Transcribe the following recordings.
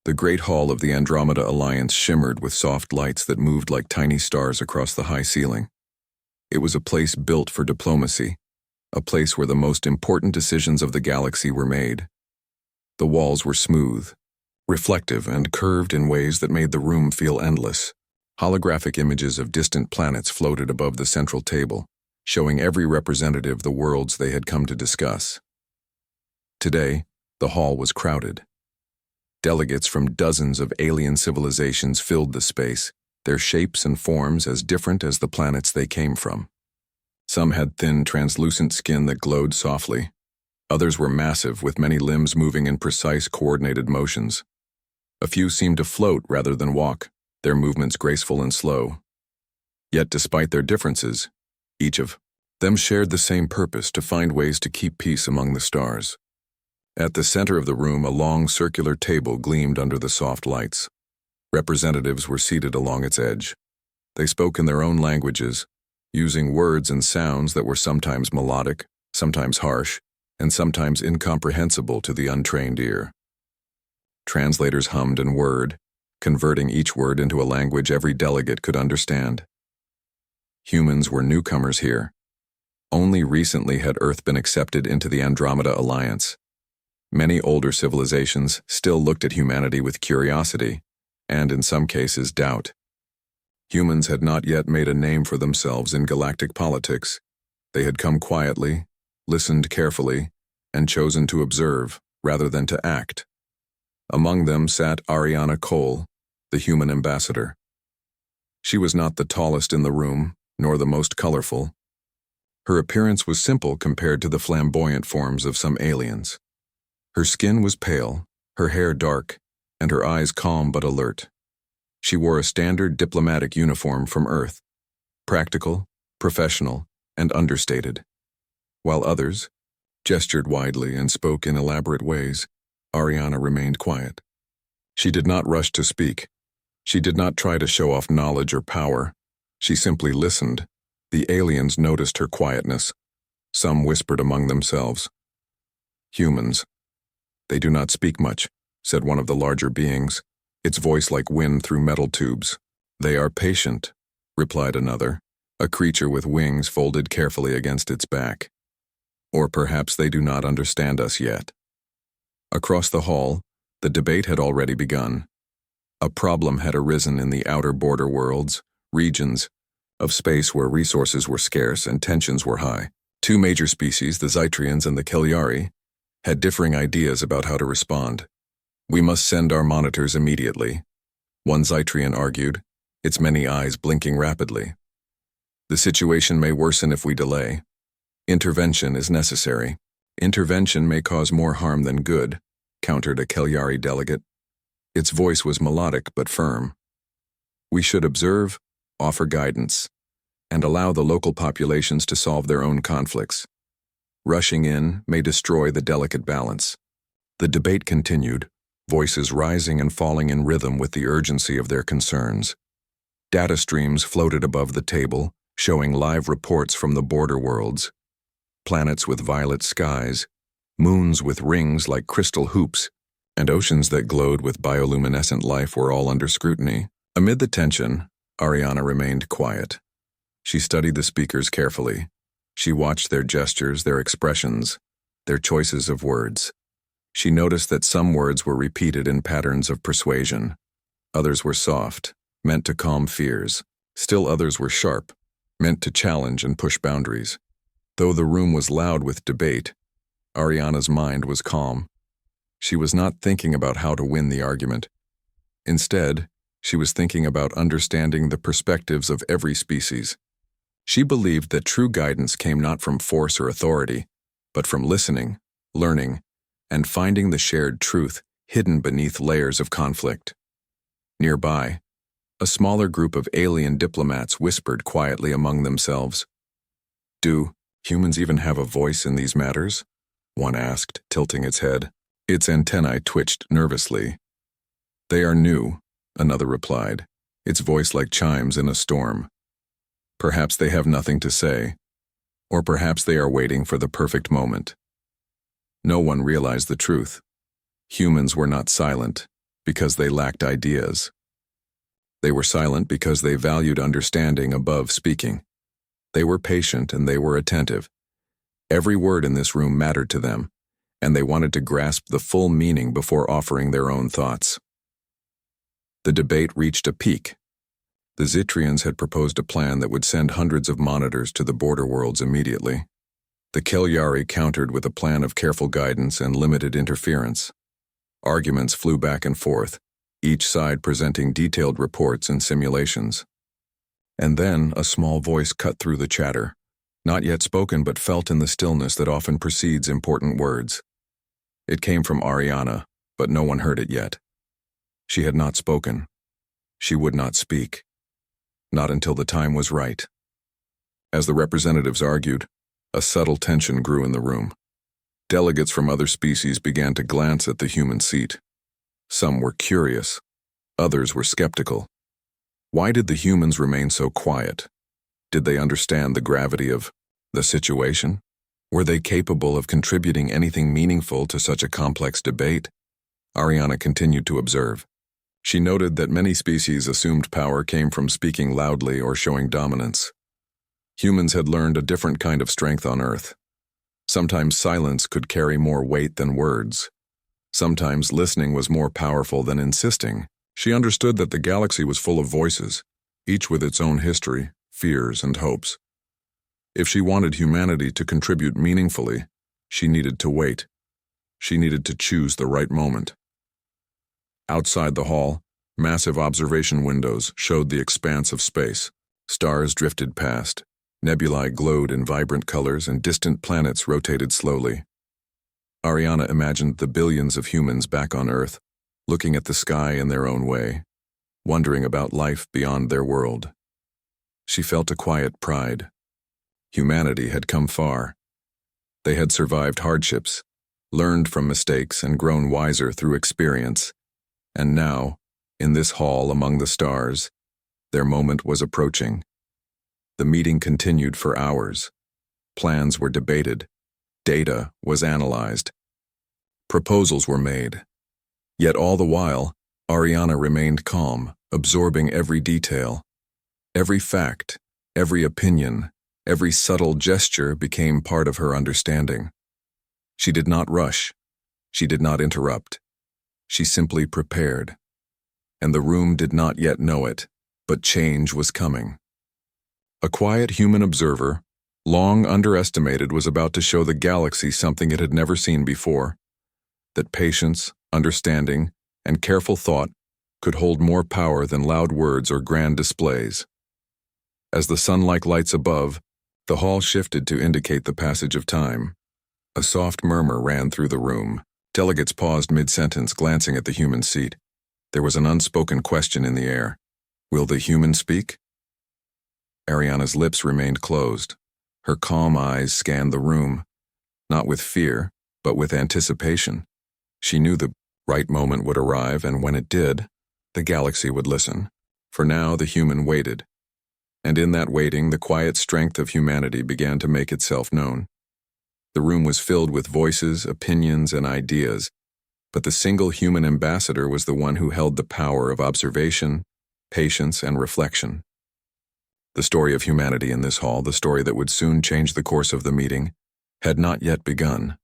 The great hall of the Andromeda Alliance shimmered with soft lights that moved like tiny stars across the high ceiling. It was a place built for diplomacy, a place where the most important decisions of the galaxy were made. The walls were smooth, reflective, and curved in ways that made the room feel endless. Holographic images of distant planets floated above the central table, showing every representative the worlds they had come to discuss. Today, the hall was crowded. Delegates from dozens of alien civilizations filled the space, their shapes and forms as different as the planets they came from. Some had thin, translucent skin that glowed softly. Others were massive, with many limbs moving in precise, coordinated motions. A few seemed to float rather than walk, their movements graceful and slow. Yet despite their differences, each of them shared the same purpose: to find ways to keep peace among the stars. At the center of the room, a long circular table gleamed under the soft lights. Representatives were seated along its edge. They spoke in their own languages, using words and sounds that were sometimes melodic, sometimes harsh, and sometimes incomprehensible to the untrained ear. Translators hummed and whirred, converting each word into a language every delegate could understand. Humans were newcomers here. Only recently had Earth been accepted into the Andromeda Alliance. Many older civilizations still looked at humanity with curiosity, and in some cases doubt. Humans had not yet made a name for themselves in galactic politics. They had come quietly, listened carefully, and chosen to observe rather than to act. Among them sat Ariana Cole, the human ambassador. She was not the tallest in the room, nor the most colorful. Her appearance was simple compared to the flamboyant forms of some aliens. Her skin was pale, her hair dark, and her eyes calm but alert. She wore a standard diplomatic uniform from Earth, practical, professional, and understated. While others gestured widely and spoke in elaborate ways, Ariana remained quiet. She did not rush to speak. She did not try to show off knowledge or power. She simply listened. The aliens noticed her quietness. Some whispered among themselves. "Humans. They do not speak much," said one of the larger beings, its voice like wind through metal tubes. "They are patient," replied another, a creature with wings folded carefully against its back. "Or perhaps they do not understand us yet." Across the hall, the debate had already begun. A problem had arisen in the outer border worlds, regions of space where resources were scarce and tensions were high. Two major species, the Zytrians and the Kelyari, had differing ideas about how to respond. "We must send our monitors immediately," one Zytrian argued, its many eyes blinking rapidly. "The situation may worsen if we delay. Intervention is necessary." "Intervention may cause more harm than good," countered a Kelyari delegate. Its voice was melodic but firm. "We should observe, offer guidance, and allow the local populations to solve their own conflicts. Rushing in may destroy the delicate balance." The debate continued, voices rising and falling in rhythm with the urgency of their concerns. Data streams floated above the table, showing live reports from the border worlds. Planets with violet skies, moons with rings like crystal hoops, and oceans that glowed with bioluminescent life were all under scrutiny. Amid the tension, Ariana remained quiet. She studied the speakers carefully. She watched their gestures, their expressions, their choices of words. She noticed that some words were repeated in patterns of persuasion. Others were soft, meant to calm fears. Still others were sharp, meant to challenge and push boundaries. Though the room was loud with debate, Ariana's mind was calm. She was not thinking about how to win the argument. Instead, she was thinking about understanding the perspectives of every species. She believed that true guidance came not from force or authority, but from listening, learning, and finding the shared truth hidden beneath layers of conflict. Nearby, a smaller group of alien diplomats whispered quietly among themselves. "Do humans even have a voice in these matters?" one asked, tilting its head. Its antennae twitched nervously. "They are new," another replied, its voice like chimes in a storm. "Perhaps they have nothing to say, or perhaps they are waiting for the perfect moment." No one realized the truth. Humans were not silent. because they lacked ideas. They were silent because they valued understanding above speaking. They were patient and they were attentive. Every word in this room mattered to them, and they wanted to grasp the full meaning before offering their own thoughts. The debate reached a peak. The Zitrians had proposed a plan that would send hundreds of monitors to the border worlds immediately. The Calyari countered with a plan of careful guidance and limited interference. Arguments flew back and forth, each side presenting detailed reports and simulations. And then a small voice cut through the chatter, not yet spoken but felt in the stillness that often precedes important words. It came from Ariana, but no one heard it yet. She had not spoken. She would not speak. Not until the time was right. As the representatives argued, a subtle tension grew in the room. Delegates from other species began to glance at the human seat. Some were curious. Others were skeptical. Why did the humans remain so quiet? Did they understand the gravity of the situation? Were they capable of contributing anything meaningful to such a complex debate? Ariana continued to observe. She noted that many species' assumed power came from speaking loudly or showing dominance. Humans had learned a different kind of strength on Earth. Sometimes silence could carry more weight than words. Sometimes listening was more powerful than insisting. She understood that the galaxy was full of voices, each with its own history, fears, and hopes. If she wanted humanity to contribute meaningfully, she needed to wait. She needed to choose the right moment. Outside the hall, massive observation windows showed the expanse of space. Stars drifted past. Nebulae glowed in vibrant colors and distant planets rotated slowly. Ariana imagined the billions of humans back on Earth, looking at the sky in their own way, wondering about life beyond their world. She felt a quiet pride. Humanity had come far. They had survived hardships, learned from mistakes, and grown wiser through experience. And now, in this hall among the stars, their moment was approaching. The meeting continued for hours. Plans were debated. Data was analyzed. Proposals were made. Yet all the while, Ariana remained calm, absorbing every detail. Every fact, every opinion, every subtle gesture became part of her understanding. She did not rush. She did not interrupt. She simply prepared. And the room did not yet know it, but change was coming. A quiet human observer, long underestimated, was about to show the galaxy something it had never seen before, that patience, understanding, and careful thought could hold more power than loud words or grand displays. As the sun-like lights above, the hall shifted to indicate the passage of time. A soft murmur ran through the room. Delegates paused mid-sentence, glancing at the human seat. There was an unspoken question in the air. Will the human speak? Ariana's lips remained closed. Her calm eyes scanned the room, not with fear, but with anticipation. She knew the right moment would arrive, and when it did, the galaxy would listen. For now, the human waited. And in that waiting, the quiet strength of humanity began to make itself known. The room was filled with voices, opinions, and ideas, but the single human ambassador was the one who held the power of observation, patience, and reflection. The story of humanity in this hall, the story that would soon change the course of the meeting, had not yet begun.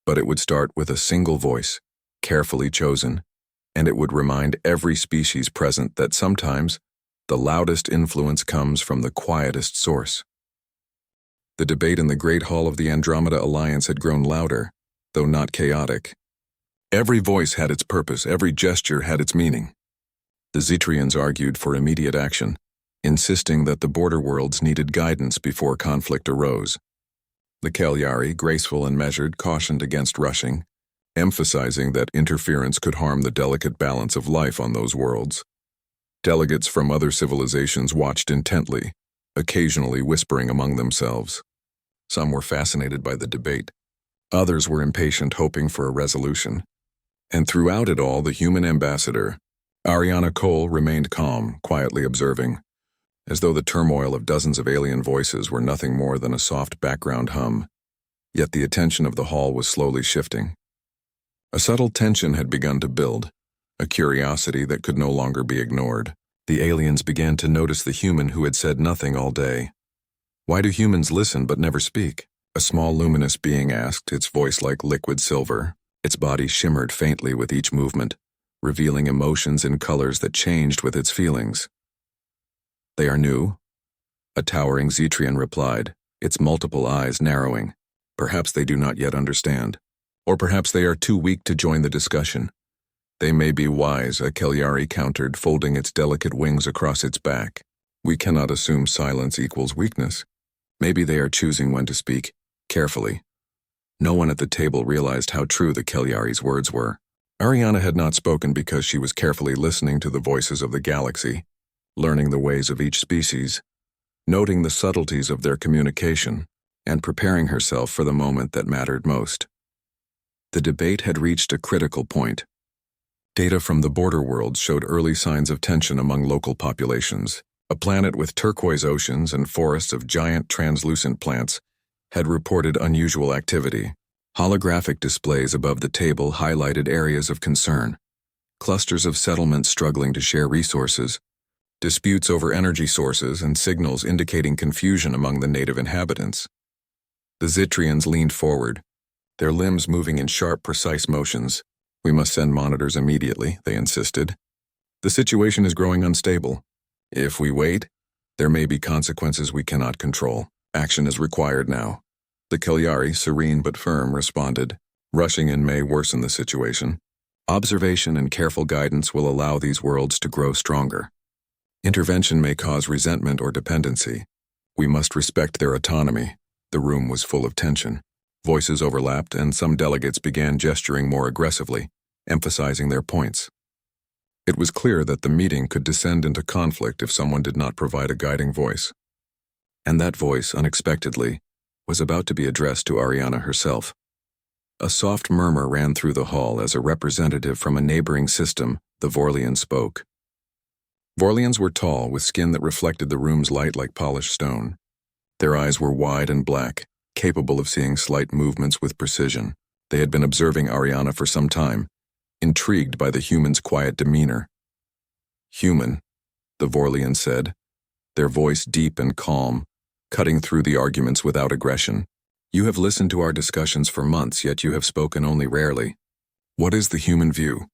But it would start with a single voice, carefully chosen, and it would remind every species present that sometimes the loudest influence comes from the quietest source. The debate in the Great Hall of the Andromeda Alliance had grown louder, though not chaotic. Every voice had its purpose, every gesture had its meaning. The Zitrians argued for immediate action, insisting that the border worlds needed guidance before conflict arose. The Calyari, graceful and measured, cautioned against rushing, emphasizing that interference could harm the delicate balance of life on those worlds. Delegates from other civilizations watched intently, occasionally whispering among themselves. Some were fascinated by the debate. Others were impatient, hoping for a resolution. And throughout it all, the human ambassador, Ariana Cole, remained calm, quietly observing, as though the turmoil of dozens of alien voices were nothing more than a soft background hum. Yet the attention of the hall was slowly shifting. A subtle tension had begun to build, a curiosity that could no longer be ignored. The aliens began to notice the human who had said nothing all day. "Why do humans listen but never speak?" A small luminous being asked, its voice like liquid silver. Its body shimmered faintly with each movement, revealing emotions in colors that changed with its feelings. "They are new," a towering Zetrian replied, its multiple eyes narrowing. "Perhaps they do not yet understand. Or perhaps they are too weak to join the discussion." "They may be wise," a Cagliari countered, folding its delicate wings across its back. "We cannot assume silence equals weakness. Maybe they are choosing when to speak, carefully." No one at the table realized how true the Cagliari's words were. Ariana had not spoken because she was carefully listening to the voices of the galaxy, learning the ways of each species, noting the subtleties of their communication, and preparing herself for the moment that mattered most. The debate had reached a critical point. Data from the border worlds showed early signs of tension among local populations. A planet with turquoise oceans and forests of giant translucent plants had reported unusual activity. Holographic displays above the table highlighted areas of concern. Clusters of settlements struggling to share resources, disputes over energy sources, and signals indicating confusion among the native inhabitants. The Zetrians leaned forward, their limbs moving in sharp, precise motions. "We must send monitors immediately," they insisted. "The situation is growing unstable. If we wait, there may be consequences we cannot control. Action is required now." The Cagliari, serene but firm, responded, "Rushing in may worsen the situation. Observation and careful guidance will allow these worlds to grow stronger. Intervention may cause resentment or dependency. We must respect their autonomy." The room was full of tension. Voices overlapped, and some delegates began gesturing more aggressively, emphasizing their points. It was clear that the meeting could descend into conflict if someone did not provide a guiding voice. And that voice, unexpectedly, was about to be addressed to Ariana herself. A soft murmur ran through the hall as a representative from a neighboring system, the Vorlian, spoke. Vorlians were tall, with skin that reflected the room's light like polished stone. Their eyes were wide and black, capable of seeing slight movements with precision. They had been observing Ariana for some time, intrigued by the human's quiet demeanor. "Human," the Vorlian said, their voice deep and calm, cutting through the arguments without aggression. "You have listened to our discussions for months, yet you have spoken only rarely. What is the human view?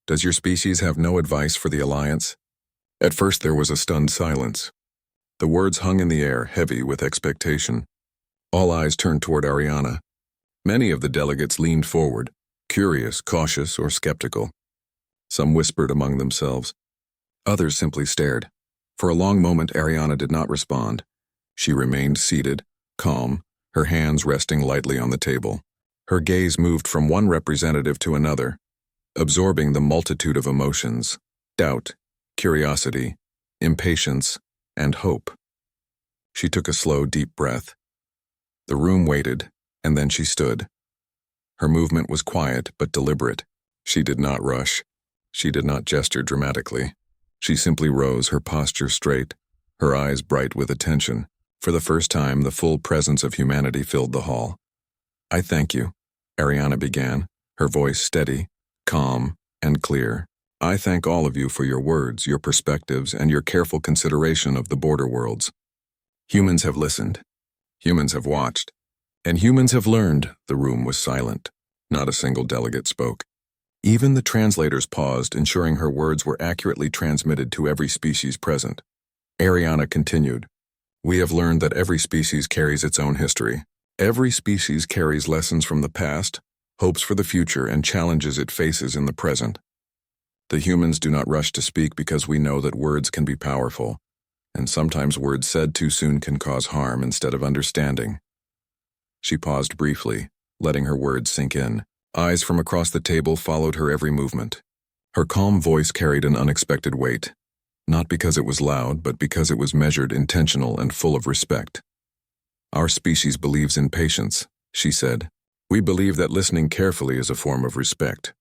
Does your species have no advice for the Alliance?" At first there was a stunned silence. The words hung in the air, heavy with expectation. All eyes turned toward Ariana. Many of the delegates leaned forward, curious, cautious, or skeptical. Some whispered among themselves. Others simply stared. For a long moment, Ariana did not respond. She remained seated, calm, her hands resting lightly on the table. Her gaze moved from one representative to another, absorbing the multitude of emotions: doubt, curiosity, impatience, and hope. She took a slow, deep breath. The room waited, and then she stood. Her movement was quiet but deliberate. She did not rush. She did not gesture dramatically. She simply rose, her posture straight, her eyes bright with attention. For the first time, the full presence of humanity filled the hall. "I thank you," Ariana began, her voice steady, calm, and clear. "I thank all of you for your words, your perspectives, and your careful consideration of the border worlds. Humans have listened. Humans have watched. And humans have learned." The room was silent. Not a single delegate spoke. Even the translators paused, ensuring her words were accurately transmitted to every species present. Ariana continued, "We have learned that every species carries its own history. Every species carries lessons from the past, hopes for the future, and challenges it faces in the present. The humans do not rush to speak because we know that words can be powerful, and sometimes words said too soon can cause harm instead of understanding." She paused briefly, letting her words sink in. Eyes from across the table followed her every movement. Her calm voice carried an unexpected weight, not because it was loud, but because it was measured, intentional, and full of respect. "Our species believes in patience," she said. "We believe that listening carefully is a form of respect.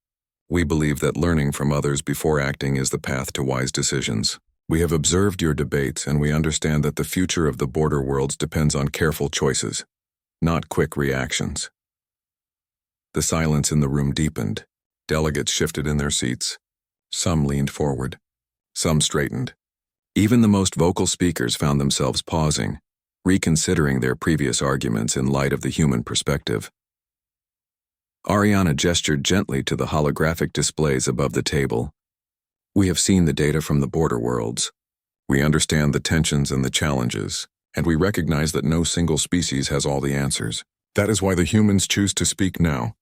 We believe that learning from others before acting is the path to wise decisions. We have observed your debates, and we understand that the future of the border worlds depends on careful choices, not quick reactions." The silence in the room deepened. Delegates shifted in their seats. Some leaned forward. Some straightened. Even the most vocal speakers found themselves pausing, reconsidering their previous arguments in light of the human perspective. Ariana gestured gently to the holographic displays above the table. We have seen the data from the border worlds. We understand the tensions and the challenges, and we recognize that no single species has all the answers. That is why the humans choose to speak now.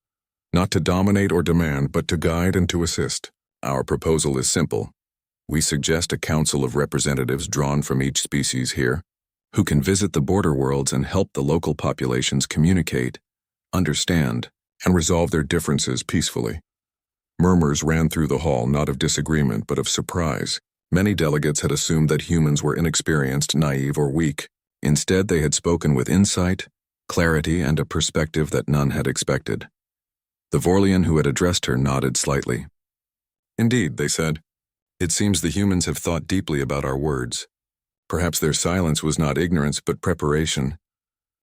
Not to dominate or demand, but to guide and to assist. Our proposal is simple. We suggest a council of representatives drawn from each species here, who can visit the border worlds and help the local populations communicate, understand, and resolve their differences peacefully. Murmurs ran through the hall, not of disagreement, but of surprise. Many delegates had assumed that humans were inexperienced, naive, or weak. Instead, they had spoken with insight, clarity, and a perspective that none had expected. The Vorlian who had addressed her nodded slightly. Indeed, they said. It seems the humans have thought deeply about our words. Perhaps their silence was not ignorance but preparation.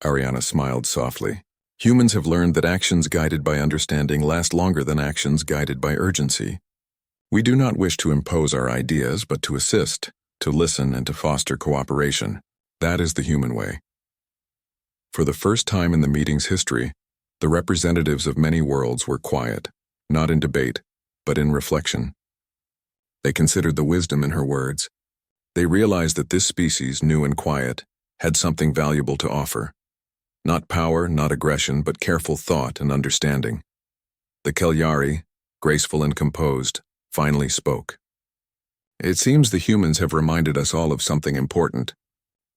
Ariana smiled softly. Humans have learned that actions guided by understanding last longer than actions guided by urgency. We do not wish to impose our ideas, but to assist, to listen, and to foster cooperation. That is the human way. For the first time in the meeting's history, the representatives of many worlds were quiet, not in debate, but in reflection. They considered the wisdom in her words. They realized that this species, new and quiet, had something valuable to offer. Not power, not aggression, but careful thought and understanding. The Kelyari, graceful and composed, finally spoke. It seems the humans have reminded us all of something important.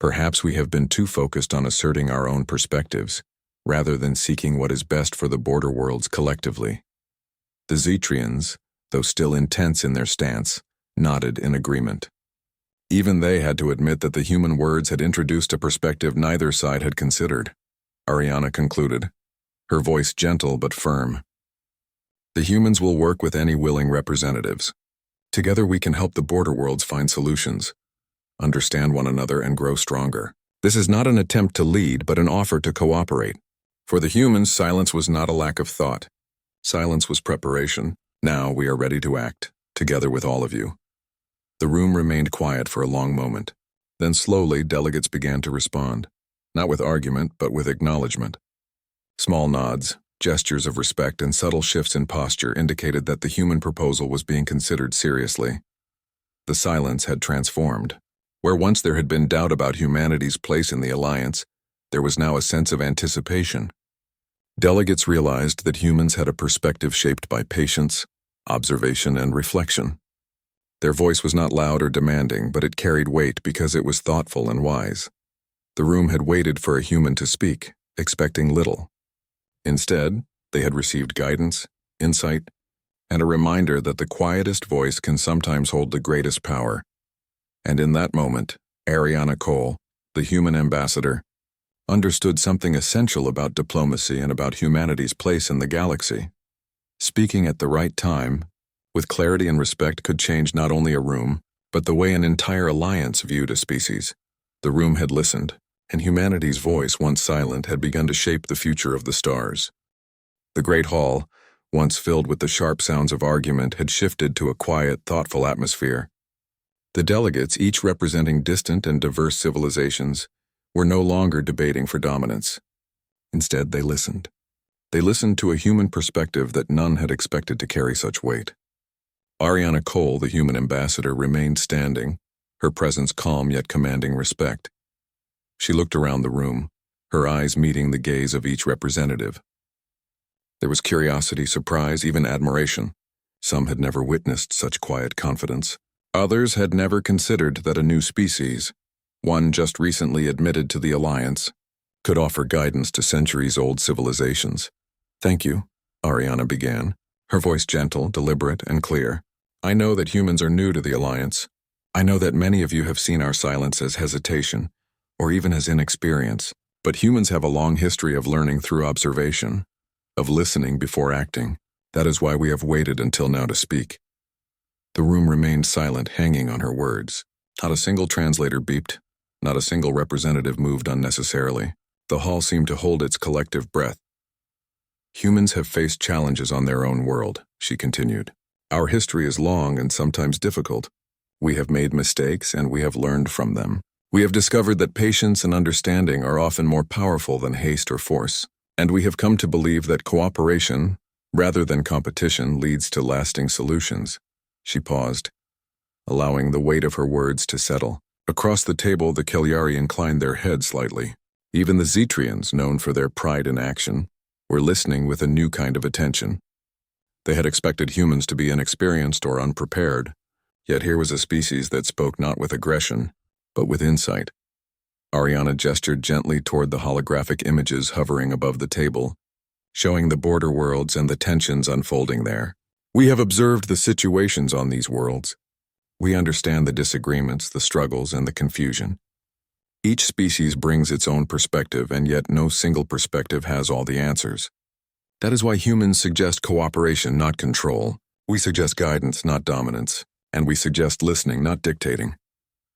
Perhaps we have been too focused on asserting our own perspectives, rather than seeking what is best for the border worlds collectively. The Zetrians, though still intense in their stance, nodded in agreement. Even they had to admit that the human words had introduced a perspective neither side had considered. Ariana concluded, her voice gentle but firm. The humans will work with any willing representatives. Together we can help the border worlds find solutions, understand one another, and grow stronger. This is not an attempt to lead, but an offer to cooperate. For the humans, silence was not a lack of thought. Silence was preparation. Now we are ready to act, together with all of you. The room remained quiet for a long moment. Then slowly, delegates began to respond. Not with argument, but with acknowledgement. Small nods, gestures of respect, and subtle shifts in posture indicated that the human proposal was being considered seriously. The silence had transformed. Where once there had been doubt about humanity's place in the alliance, there was now a sense of anticipation. Delegates realized that humans had a perspective shaped by patience, observation, and reflection. Their voice was not loud or demanding, but it carried weight because it was thoughtful and wise. The room had waited for a human to speak, expecting little. Instead, they had received guidance, insight, and a reminder that the quietest voice can sometimes hold the greatest power. And in that moment, Ariana Cole, the human ambassador, understood something essential about diplomacy and about humanity's place in the galaxy. Speaking at the right time, with clarity and respect, could change not only a room, but the way an entire alliance viewed a species. The room had listened, and humanity's voice, once silent, had begun to shape the future of the stars. The great hall, once filled with the sharp sounds of argument, had shifted to a quiet, thoughtful atmosphere. The delegates, each representing distant and diverse civilizations, were no longer debating for dominance. Instead, they listened. They listened to a human perspective that none had expected to carry such weight. Ariana Cole, the human ambassador, remained standing, her presence calm yet commanding respect. She looked around the room, her eyes meeting the gaze of each representative. There was curiosity, surprise, even admiration. Some had never witnessed such quiet confidence. Others had never considered that a new species, one just recently admitted to the Alliance, could offer guidance to centuries-old civilizations. "Thank you," Ariana began, her voice gentle, deliberate, and clear. "I know that humans are new to the Alliance. I know that many of you have seen our silence as hesitation, or even as inexperience. But humans have a long history of learning through observation, of listening before acting. That is why we have waited until now to speak." The room remained silent, hanging on her words. Not a single translator beeped. Not a single representative moved unnecessarily. The hall seemed to hold its collective breath. "Humans have faced challenges on their own world," she continued. Our history is long and sometimes difficult. We have made mistakes and we have learned from them. We have discovered that patience and understanding are often more powerful than haste or force. And we have come to believe that cooperation, rather than competition, leads to lasting solutions. She paused, allowing the weight of her words to settle. Across the table, the Cagliari inclined their heads slightly. Even the Zetrians, known for their pride in action, were listening with a new kind of attention. They had expected humans to be inexperienced or unprepared, yet here was a species that spoke not with aggression, but with insight. Ariana gestured gently toward the holographic images hovering above the table, showing the border worlds and the tensions unfolding there. We have observed the situations on these worlds. We understand the disagreements, the struggles, and the confusion. Each species brings its own perspective, and yet no single perspective has all the answers. That is why humans suggest cooperation, not control. We suggest guidance, not dominance. And we suggest listening, not dictating.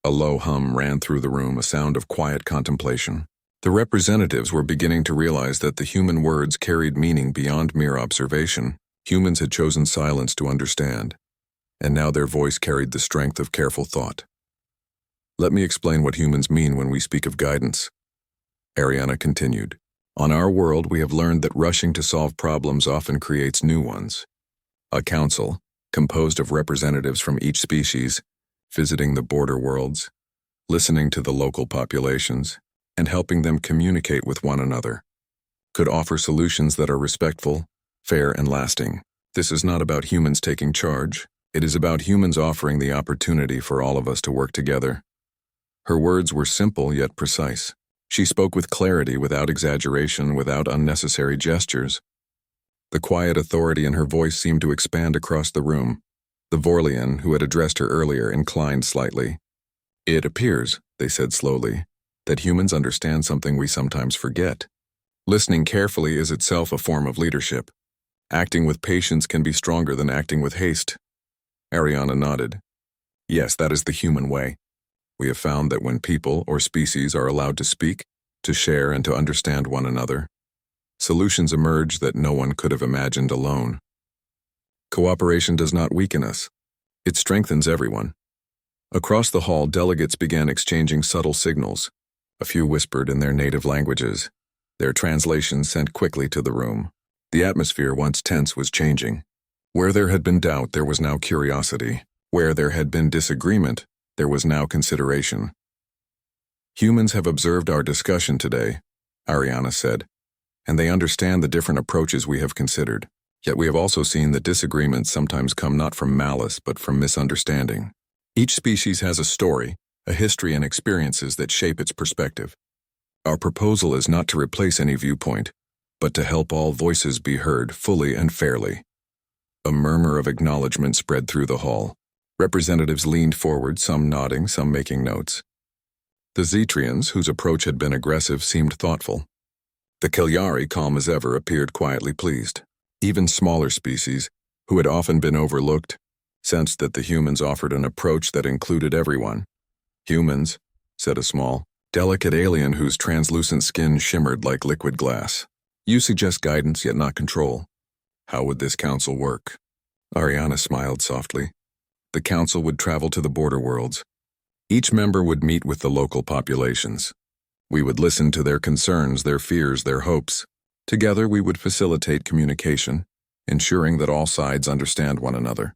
A low hum ran through the room, a sound of quiet contemplation. The representatives were beginning to realize that the human words carried meaning beyond mere observation. Humans had chosen silence to understand, and now their voice carried the strength of careful thought. Let me explain what humans mean when we speak of guidance. Ariana continued. On our world, we have learned that rushing to solve problems often creates new ones. A council, composed of representatives from each species, visiting the border worlds, listening to the local populations, and helping them communicate with one another, could offer solutions that are respectful, fair, and lasting. This is not about humans taking charge. It is about humans offering the opportunity for all of us to work together. Her words were simple yet precise. She spoke with clarity, without exaggeration, without unnecessary gestures. The quiet authority in her voice seemed to expand across the room. The Vorlian, who had addressed her earlier, inclined slightly. It appears, they said slowly, that humans understand something we sometimes forget. Listening carefully is itself a form of leadership. Acting with patience can be stronger than acting with haste. Ariana nodded. Yes, that is the human way. We have found that when people or species are allowed to speak, to share, and to understand one another, solutions emerge that no one could have imagined alone. Cooperation does not weaken us. It strengthens everyone. Across the hall, delegates began exchanging subtle signals. A few whispered in their native languages. Their translations sent quickly to the room. The atmosphere, once tense, was changing. Where there had been doubt, there was now curiosity. Where there had been disagreement, there was now consideration. Humans have observed our discussion today, Ariana said, and they understand the different approaches we have considered. Yet we have also seen that disagreements sometimes come not from malice but from misunderstanding. Each species has a story, a history, and experiences that shape its perspective. Our proposal is not to replace any viewpoint, but to help all voices be heard fully and fairly. A murmur of acknowledgement spread through the hall. Representatives leaned forward, some nodding, some making notes. The Zetrians, whose approach had been aggressive, seemed thoughtful. The Cagliari, calm as ever, appeared quietly pleased. Even smaller species, who had often been overlooked, sensed that the humans offered an approach that included everyone. Humans, said a small, delicate alien whose translucent skin shimmered like liquid glass. You suggest guidance yet not control. How would this council work? Ariana smiled softly. The council would travel to the border worlds. Each member would meet with the local populations. We would listen to their concerns, their fears, their hopes. Together we would facilitate communication, ensuring that all sides understand one another.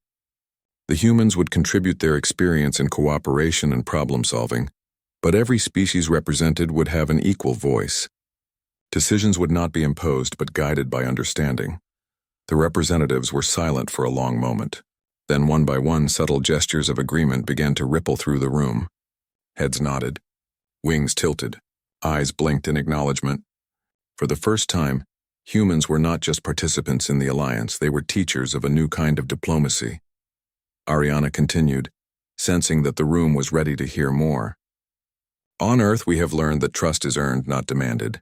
The humans would contribute their experience in cooperation and problem-solving, but every species represented would have an equal voice. Decisions would not be imposed but guided by understanding. The representatives were silent for a long moment. Then one by one, subtle gestures of agreement began to ripple through the room. Heads nodded, wings tilted, eyes blinked in acknowledgement. For the first time, humans were not just participants in the alliance, they were teachers of a new kind of diplomacy. Ariana continued, sensing that the room was ready to hear more. On Earth, we have learned that trust is earned, not demanded.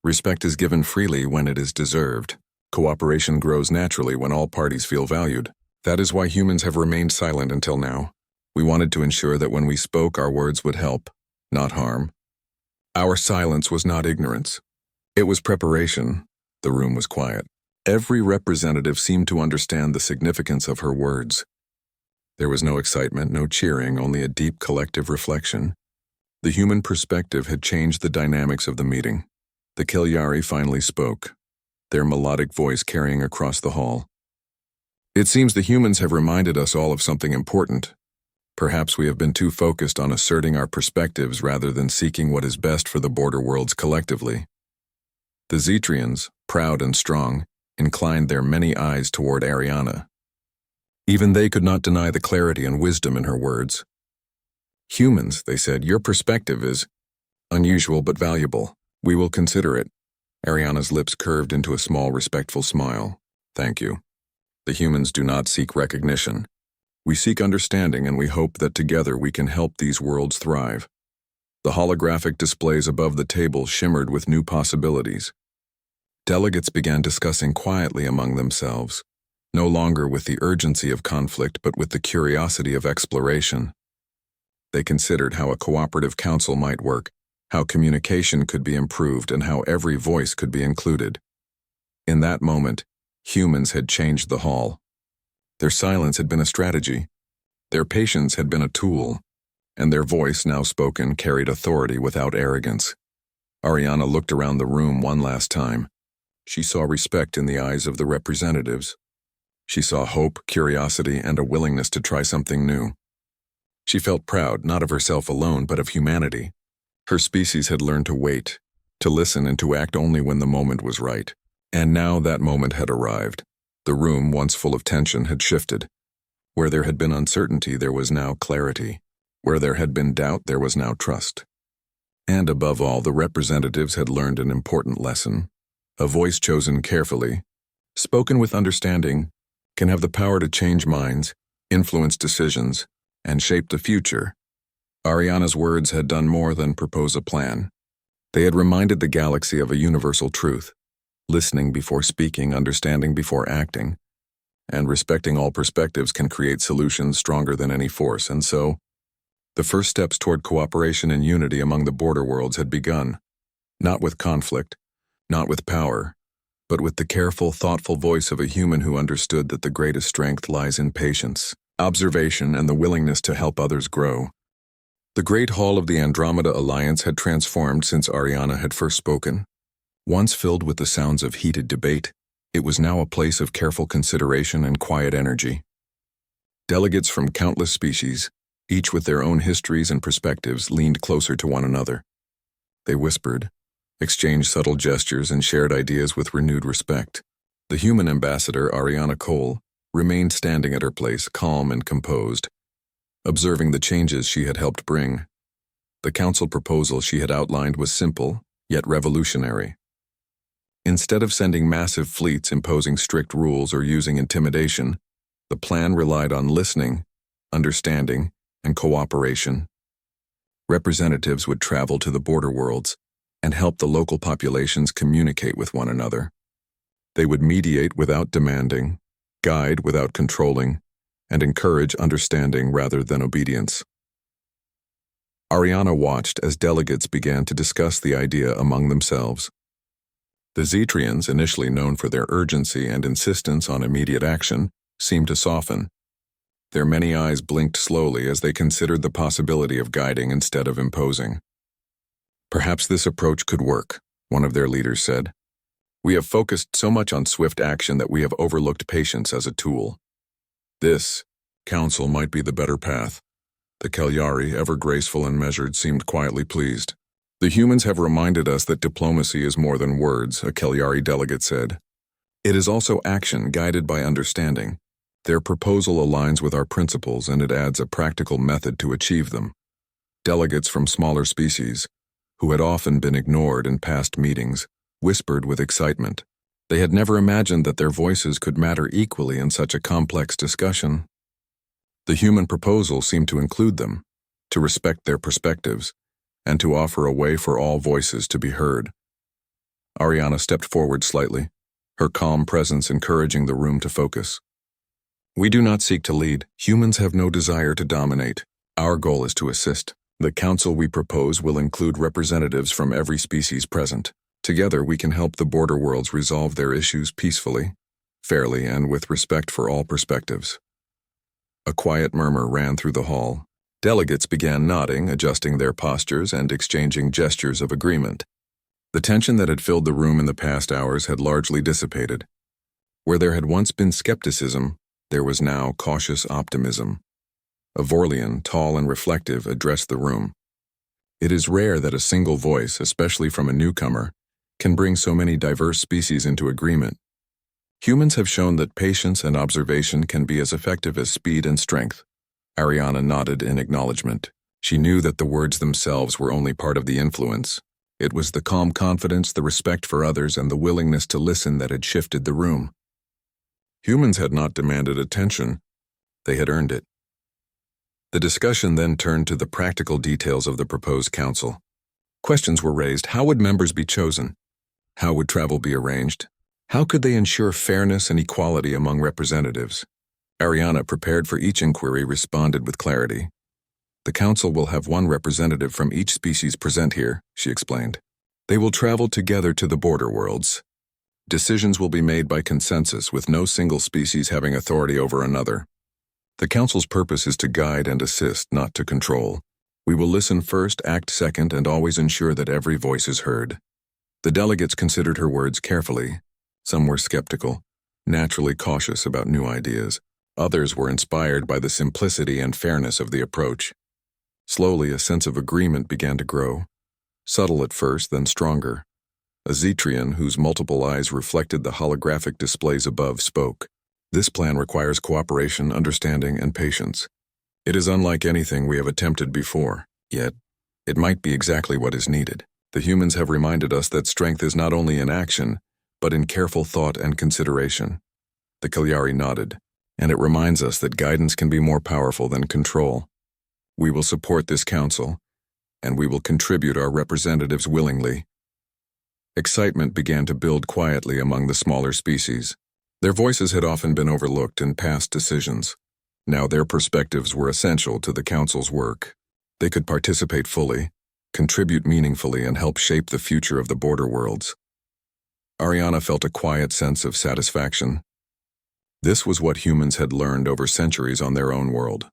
Respect is given freely when it is deserved. Cooperation grows naturally when all parties feel valued. That is why humans have remained silent until now. We wanted to ensure that when we spoke, our words would help, not harm. Our silence was not ignorance. It was preparation. The room was quiet. Every representative seemed to understand the significance of her words. There was no excitement, no cheering, only a deep collective reflection. The human perspective had changed the dynamics of the meeting. The Caligari finally spoke, their melodic voice carrying across the hall. It seems the humans have reminded us all of something important. Perhaps we have been too focused on asserting our perspectives rather than seeking what is best for the border worlds collectively. The Zetrians, proud and strong, inclined their many eyes toward Ariana. Even they could not deny the clarity and wisdom in her words. Humans, they said, your perspective is unusual but valuable. We will consider it. Ariana's lips curved into a small, respectful smile. Thank you. The humans do not seek recognition. We seek understanding, and we hope that together we can help these worlds thrive. The holographic displays above the table shimmered with new possibilities. Delegates began discussing quietly among themselves, no longer with the urgency of conflict but with the curiosity of exploration. They considered how a cooperative council might work, how communication could be improved, and how every voice could be included. In that moment, humans had changed the hall. Their silence had been a strategy, their patience had been a tool, and their voice, now spoken, carried authority without arrogance. Ariana looked around the room one last time. She saw respect in the eyes of the representatives. She saw hope, curiosity, and a willingness to try something new. She felt proud, not of herself alone, but of humanity. Her species had learned to wait, to listen, and to act only when the moment was right. And now that moment had arrived. The room, once full of tension, had shifted. Where there had been uncertainty, there was now clarity. Where there had been doubt, there was now trust. And above all, the representatives had learned an important lesson. A voice chosen carefully, spoken with understanding, can have the power to change minds, influence decisions, and shape the future. Ariana's words had done more than propose a plan. They had reminded the galaxy of a universal truth. Listening before speaking, understanding before acting, and respecting all perspectives can create solutions stronger than any force. And so, the first steps toward cooperation and unity among the border worlds had begun, not with conflict, not with power, but with the careful, thoughtful voice of a human who understood that the greatest strength lies in patience, observation, and the willingness to help others grow. The Great Hall of the Andromeda Alliance had transformed since Ariana had first spoken. Once filled with the sounds of heated debate, it was now a place of careful consideration and quiet energy. Delegates from countless species, each with their own histories and perspectives, leaned closer to one another. They whispered, exchanged subtle gestures, and shared ideas with renewed respect. The human ambassador, Ariana Cole, remained standing at her place, calm and composed, observing the changes she had helped bring. The council proposal she had outlined was simple, yet revolutionary. Instead of sending massive fleets imposing strict rules or using intimidation, the plan relied on listening, understanding, and cooperation. Representatives would travel to the border worlds and help the local populations communicate with one another. They would mediate without demanding, guide without controlling, and encourage understanding rather than obedience. Ariana watched as delegates began to discuss the idea among themselves. The Zetrians, initially known for their urgency and insistence on immediate action, seemed to soften. Their many eyes blinked slowly as they considered the possibility of guiding instead of imposing. Perhaps this approach could work, one of their leaders said. We have focused so much on swift action that we have overlooked patience as a tool. This council might be the better path. The Caligari, ever graceful and measured, seemed quietly pleased. The humans have reminded us that diplomacy is more than words, a Caligari delegate said. It is also action guided by understanding. Their proposal aligns with our principles, and it adds a practical method to achieve them. Delegates from smaller species, who had often been ignored in past meetings, whispered with excitement. They had never imagined that their voices could matter equally in such a complex discussion. The human proposal seemed to include them, to respect their perspectives, and to offer a way for all voices to be heard. Ariana stepped forward slightly, her calm presence encouraging the room to focus. We do not seek to lead. Humans have no desire to dominate. Our goal is to assist. The council we propose will include representatives from every species present. Together, we can help the border worlds resolve their issues peacefully, fairly, and with respect for all perspectives. A quiet murmur ran through the hall. Delegates began nodding, adjusting their postures, and exchanging gestures of agreement. The tension that had filled the room in the past hours had largely dissipated. Where there had once been skepticism, there was now cautious optimism. A Vorlian, tall and reflective, addressed the room. It is rare that a single voice, especially from a newcomer, can bring so many diverse species into agreement. Humans have shown that patience and observation can be as effective as speed and strength. Ariana nodded in acknowledgement. She knew that the words themselves were only part of the influence. It was the calm confidence, the respect for others, and the willingness to listen that had shifted the room. Humans had not demanded attention. They had earned it. The discussion then turned to the practical details of the proposed council. Questions were raised. How would members be chosen? How would travel be arranged? How could they ensure fairness and equality among representatives? Ariana, prepared for each inquiry, responded with clarity. The council will have one representative from each species present here, she explained. They will travel together to the border worlds. Decisions will be made by consensus, with no single species having authority over another. The council's purpose is to guide and assist, not to control. We will listen first, act second, and always ensure that every voice is heard. The delegates considered her words carefully. Some were skeptical, naturally cautious about new ideas. Others were inspired by the simplicity and fairness of the approach. Slowly, a sense of agreement began to grow. Subtle at first, then stronger. A Zetrian, whose multiple eyes reflected the holographic displays above, spoke. This plan requires cooperation, understanding, and patience. It is unlike anything we have attempted before, yet it might be exactly what is needed. The humans have reminded us that strength is not only in action, but in careful thought and consideration. The Kalyari nodded, and it reminds us that guidance can be more powerful than control. We will support this council, and we will contribute our representatives willingly. Excitement began to build quietly among the smaller species. Their voices had often been overlooked in past decisions. Now their perspectives were essential to the council's work. They could participate fully, contribute meaningfully, and help shape the future of the border worlds. Ariana felt a quiet sense of satisfaction. This was what humans had learned over centuries on their own world,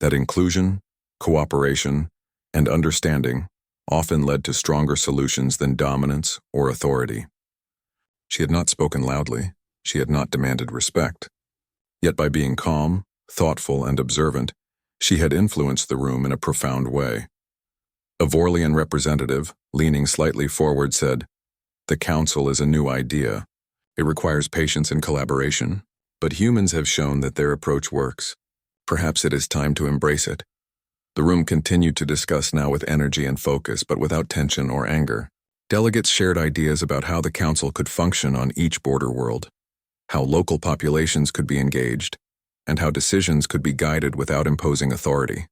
that inclusion, cooperation, and understanding often led to stronger solutions than dominance or authority. She had not spoken loudly. She had not demanded respect. Yet by being calm, thoughtful, and observant, she had influenced the room in a profound way. A Vorlian representative, leaning slightly forward, said, "The council is a new idea. It requires patience and collaboration, but humans have shown that their approach works. Perhaps it is time to embrace it." The room continued to discuss now with energy and focus, but without tension or anger. Delegates shared ideas about how the council could function on each border world, how local populations could be engaged, and how decisions could be guided without imposing authority.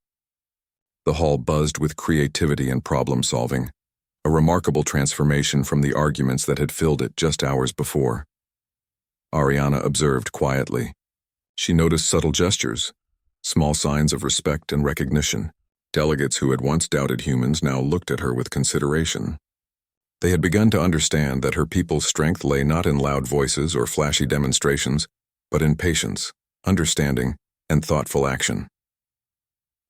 The hall buzzed with creativity and problem-solving, a remarkable transformation from the arguments that had filled it just hours before. Ariana observed quietly. She noticed subtle gestures, small signs of respect and recognition. Delegates who had once doubted humans now looked at her with consideration. They had begun to understand that her people's strength lay not in loud voices or flashy demonstrations, but in patience, understanding, and thoughtful action.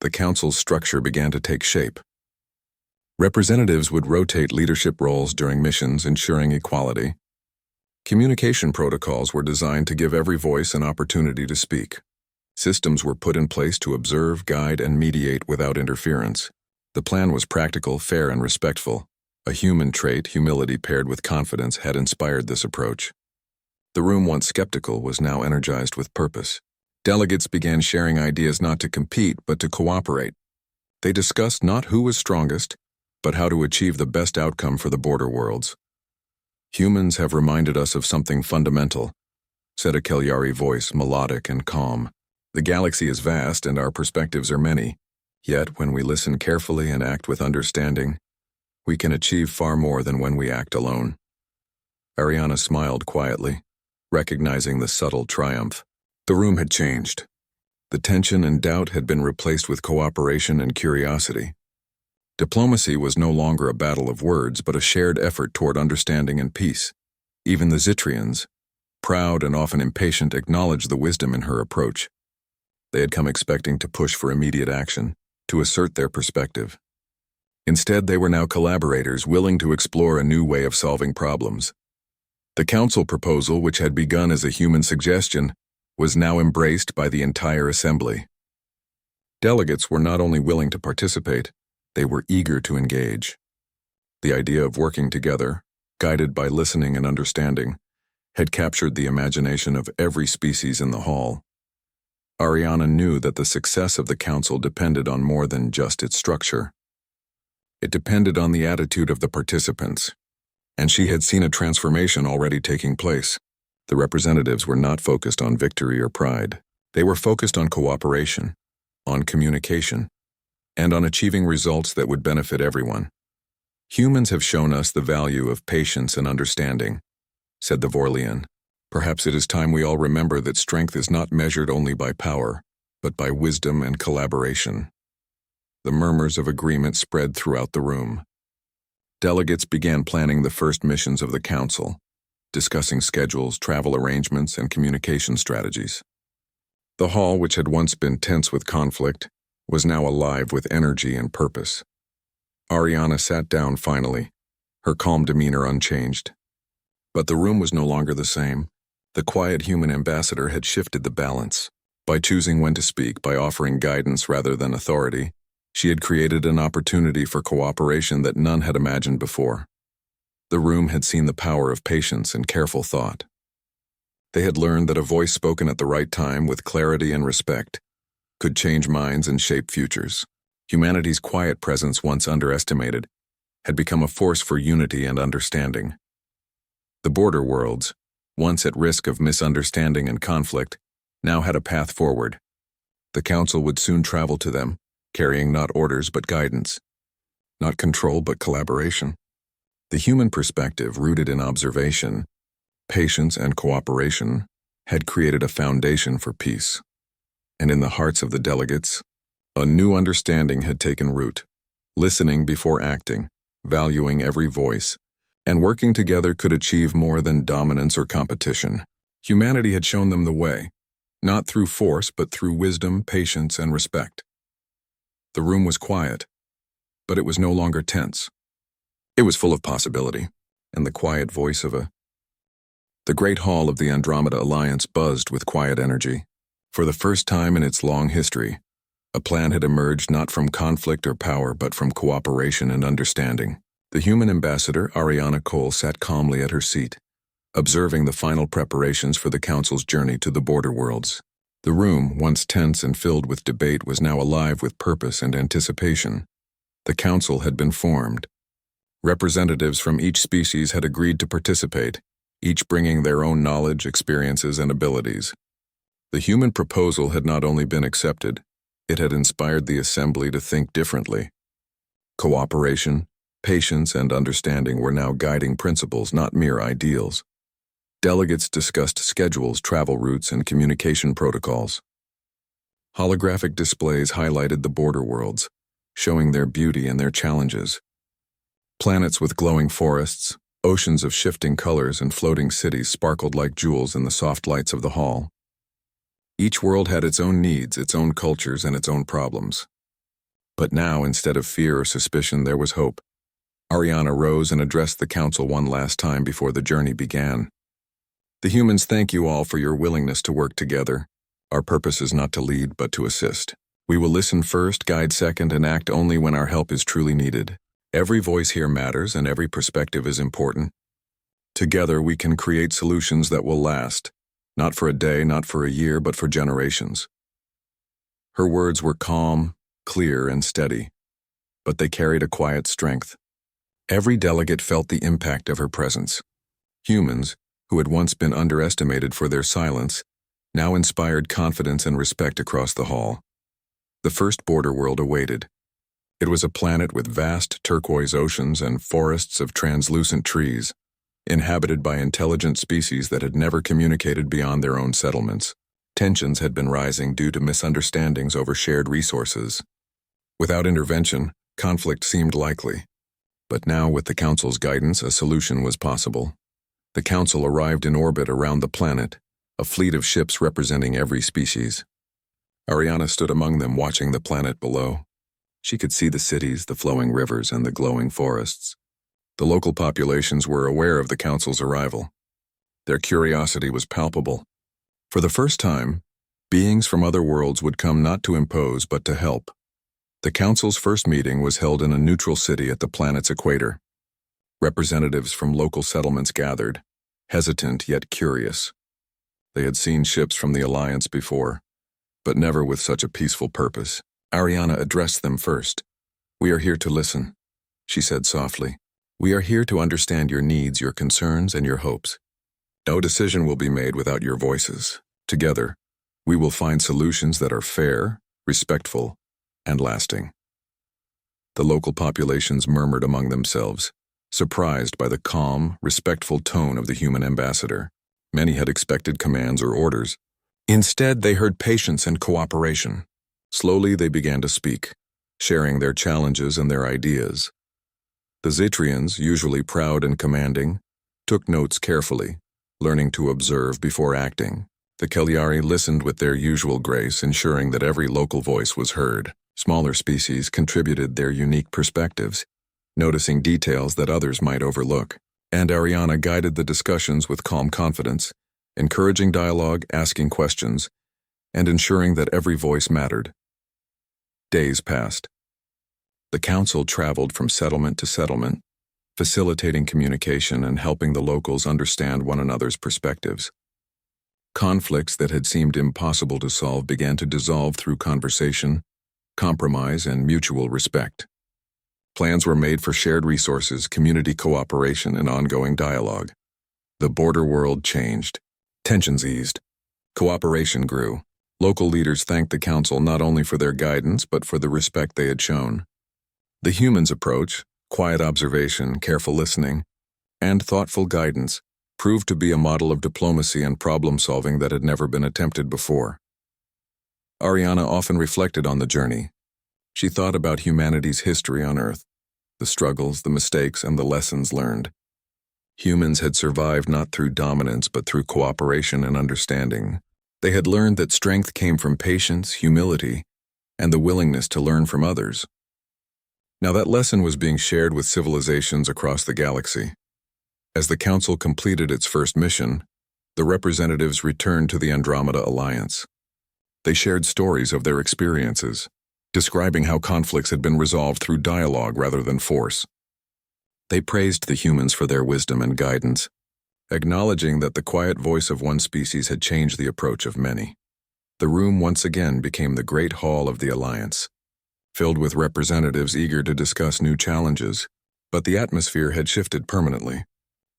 The council's structure began to take shape. Representatives would rotate leadership roles during missions, ensuring equality. Communication protocols were designed to give every voice an opportunity to speak. Systems were put in place to observe, guide, and mediate without interference. The plan was practical, fair, and respectful. A human trait, humility paired with confidence, had inspired this approach. The room, once skeptical, was now energized with purpose. Delegates began sharing ideas not to compete, but to cooperate. They discussed not who was strongest, but how to achieve the best outcome for the border worlds. "Humans have reminded us of something fundamental," said a Kalyari voice, melodic and calm. "The galaxy is vast and our perspectives are many. Yet, when we listen carefully and act with understanding, we can achieve far more than when we act alone." Ariana smiled quietly, recognizing the subtle triumph. The room had changed. The tension and doubt had been replaced with cooperation and curiosity. Diplomacy was no longer a battle of words, but a shared effort toward understanding and peace. Even the Zitrians, proud and often impatient, acknowledged the wisdom in her approach. They had come expecting to push for immediate action, to assert their perspective. Instead, they were now collaborators willing to explore a new way of solving problems. The council proposal, which had begun as a human suggestion, was now embraced by the entire assembly. Delegates were not only willing to participate, they were eager to engage. The idea of working together, guided by listening and understanding, had captured the imagination of every species in the hall. Ariana knew that the success of the council depended on more than just its structure. It depended on the attitude of the participants, and she had seen a transformation already taking place. The representatives were not focused on victory or pride. They were focused on cooperation, on communication, and on achieving results that would benefit everyone. "Humans have shown us the value of patience and understanding," said the Vorlian. "Perhaps it is time we all remember that strength is not measured only by power, but by wisdom and collaboration." The murmurs of agreement spread throughout the room. Delegates began planning the first missions of the council, discussing schedules, travel arrangements, and communication strategies. The hall, which had once been tense with conflict, was now alive with energy and purpose. Ariana sat down finally, her calm demeanor unchanged. But the room was no longer the same. The quiet human ambassador had shifted the balance. By choosing when to speak, by offering guidance rather than authority, she had created an opportunity for cooperation that none had imagined before. The room had seen the power of patience and careful thought. They had learned that a voice spoken at the right time with clarity and respect could change minds and shape futures. Humanity's quiet presence, once underestimated, had become a force for unity and understanding. The border worlds, once at risk of misunderstanding and conflict, now had a path forward. The council would soon travel to them, carrying not orders but guidance, not control but collaboration. The human perspective, rooted in observation, patience, and cooperation, had created a foundation for peace. And in the hearts of the delegates, a new understanding had taken root. Listening before acting, valuing every voice, and working together could achieve more than dominance or competition. Humanity had shown them the way, not through force but through wisdom, patience, and respect. The room was quiet, but it was no longer tense. It was full of possibility, and the quiet voice of The great hall of the Andromeda Alliance buzzed with quiet energy. For the first time in its long history, a plan had emerged not from conflict or power but from cooperation and understanding. The human ambassador, Ariana Cole, sat calmly at her seat, observing the final preparations for the council's journey to the border worlds. The room, once tense and filled with debate, was now alive with purpose and anticipation. The council had been formed. Representatives from each species had agreed to participate, each bringing their own knowledge, experiences, and abilities. The human proposal had not only been accepted, it had inspired the assembly to think differently. Cooperation, patience, and understanding were now guiding principles, not mere ideals. Delegates discussed schedules, travel routes, and communication protocols. Holographic displays highlighted the border worlds, showing their beauty and their challenges. Planets with glowing forests, oceans of shifting colors, and floating cities sparkled like jewels in the soft lights of the hall. Each world had its own needs, its own cultures, and its own problems. But now, instead of fear or suspicion, there was hope. Ariana rose and addressed the council one last time before the journey began. "The humans thank you all for your willingness to work together. Our purpose is not to lead, but to assist. We will listen first, guide second, and act only when our help is truly needed. Every voice here matters, and every perspective is important. Together, we can create solutions that will last. Not for a day, not for a year, but for generations." Her words were calm, clear, and steady, but they carried a quiet strength. Every delegate felt the impact of her presence. Humans, who had once been underestimated for their silence, now inspired confidence and respect across the hall. The first border world awaited. It was a planet with vast turquoise oceans and forests of translucent trees, inhabited by intelligent species that had never communicated beyond their own settlements. Tensions had been rising due to misunderstandings over shared resources. Without intervention, Conflict seemed likely, but now with the Council's guidance, a solution was possible. The Council arrived in orbit around the planet, a fleet of ships representing every species. Ariana stood among them, watching the planet below. She could see the cities, the flowing rivers, and the glowing forests. The local populations were aware of the Council's arrival. Their curiosity was palpable. For the first time, beings from other worlds would come not to impose but to help. The Council's first meeting was held in a neutral city at the planet's equator. Representatives from local settlements gathered, hesitant yet curious. They had seen ships from the Alliance before, but never with such a peaceful purpose. Ariana addressed them first. "We are here to listen," she said softly. "We are here to understand your needs, your concerns, and your hopes. No decision will be made without your voices. Together, we will find solutions that are fair, respectful, and lasting." The local populations murmured among themselves, surprised by the calm, respectful tone of the human ambassador. Many had expected commands or orders. Instead, they heard patience and cooperation. Slowly, they began to speak, sharing their challenges and their ideas. The Zetrians, usually proud and commanding, took notes carefully, learning to observe before acting. The Keliari listened with their usual grace, ensuring that every local voice was heard. Smaller species contributed their unique perspectives, noticing details that others might overlook. And Ariana guided the discussions with calm confidence, encouraging dialogue, asking questions, and ensuring that every voice mattered. Days passed. The Council traveled from settlement to settlement, facilitating communication and helping the locals understand one another's perspectives. Conflicts that had seemed impossible to solve began to dissolve through conversation, compromise, and mutual respect. Plans were made for shared resources, community cooperation, and ongoing dialogue. The border world changed. Tensions eased. Cooperation grew. Local leaders thanked the Council not only for their guidance but for the respect they had shown. The humans' approach, quiet observation, careful listening, and thoughtful guidance proved to be a model of diplomacy and problem-solving that had never been attempted before. Ariana often reflected on the journey. She thought about humanity's history on Earth, the struggles, the mistakes, and the lessons learned. Humans had survived not through dominance but through cooperation and understanding. They had learned that strength came from patience, humility, and the willingness to learn from others. Now that lesson was being shared with civilizations across the galaxy. As the Council completed its first mission, the representatives returned to the Andromeda Alliance. They shared stories of their experiences, describing how conflicts had been resolved through dialogue rather than force. They praised the humans for their wisdom and guidance, acknowledging that the quiet voice of one species had changed the approach of many. The room once again became the Great Hall of the Alliance, filled with representatives eager to discuss new challenges, but the atmosphere had shifted permanently.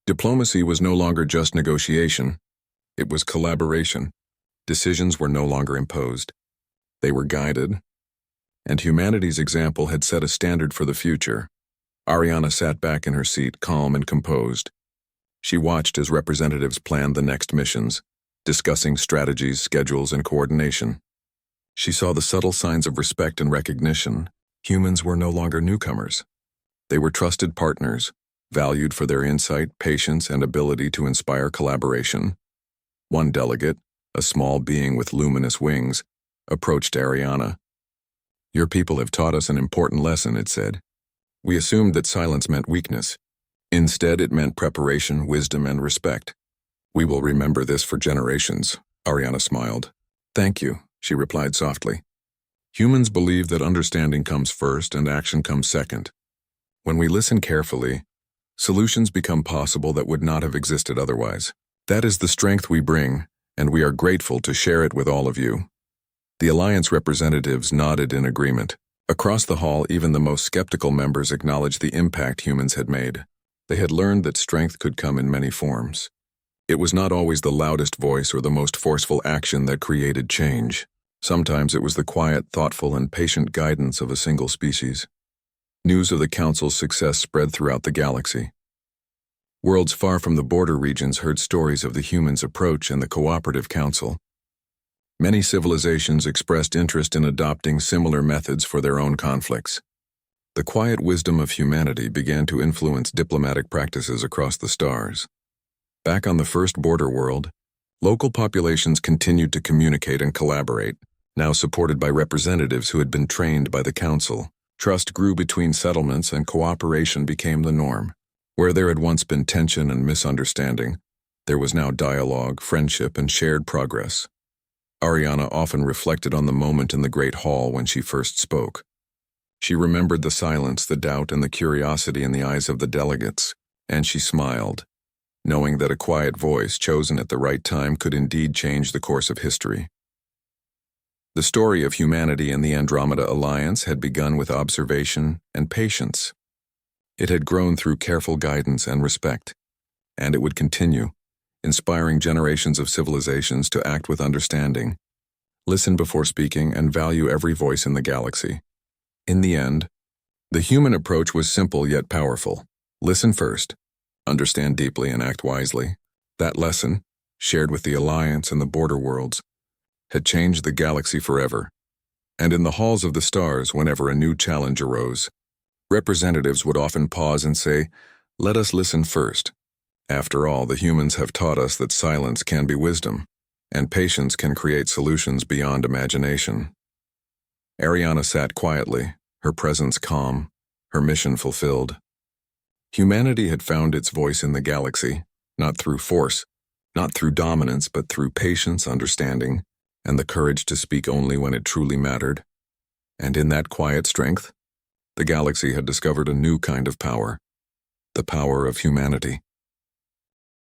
Diplomacy was no longer just negotiation, it was collaboration. Decisions were no longer imposed. They were guided, and humanity's example had set a standard for the future. Ariana sat back in her seat, calm and composed. She watched as representatives planned the next missions, discussing strategies, schedules, and coordination. She saw the subtle signs of respect and recognition. Humans were no longer newcomers. They were trusted partners, valued for their insight, patience, and ability to inspire collaboration. One delegate, a small being with luminous wings, approached Ariana. "Your people have taught us an important lesson," it said. "We assumed that silence meant weakness. Instead, it meant preparation, wisdom, and respect. We will remember this for generations." Ariana smiled. "Thank you," she replied softly. Humans believe that understanding comes first and action comes second. When we listen carefully, solutions become possible that would not have existed otherwise. That is the strength we bring, and we are grateful to share it with all of you. The Alliance representatives nodded in agreement. Across the hall, even the most skeptical members acknowledged the impact humans had made. They had learned that strength could come in many forms. It was not always the loudest voice or the most forceful action that created change. Sometimes it was the quiet, thoughtful, and patient guidance of a single species. News of the Council's success spread throughout the galaxy. Worlds far from the border regions heard stories of the humans' approach and the cooperative council. Many civilizations expressed interest in adopting similar methods for their own conflicts. The quiet wisdom of humanity began to influence diplomatic practices across the stars. Back on the first border world, local populations continued to communicate and collaborate, now supported by representatives who had been trained by the Council. Trust grew between settlements and cooperation became the norm. Where there had once been tension and misunderstanding, there was now dialogue, friendship, and shared progress. Ariana often reflected on the moment in the Great Hall when she first spoke. She remembered the silence, the doubt, and the curiosity in the eyes of the delegates, and she smiled, knowing that a quiet voice chosen at the right time could indeed change the course of history. The story of humanity and the Andromeda Alliance had begun with observation and patience. It had grown through careful guidance and respect, and it would continue, inspiring generations of civilizations to act with understanding, listen before speaking, and value every voice in the galaxy. In the end, the human approach was simple yet powerful. Listen first, understand deeply, and act wisely. That lesson, shared with the Alliance and the border worlds, had changed the galaxy forever. And in the halls of the stars, whenever a new challenge arose, representatives would often pause and say, "Let us listen first. After all, the humans have taught us that silence can be wisdom, and patience can create solutions beyond imagination." Ariana sat quietly, her presence calm, her mission fulfilled. Humanity had found its voice in the galaxy, not through force, not through dominance, but through patience, understanding, and the courage to speak only when it truly mattered. And in that quiet strength, the galaxy had discovered a new kind of power, the power of humanity.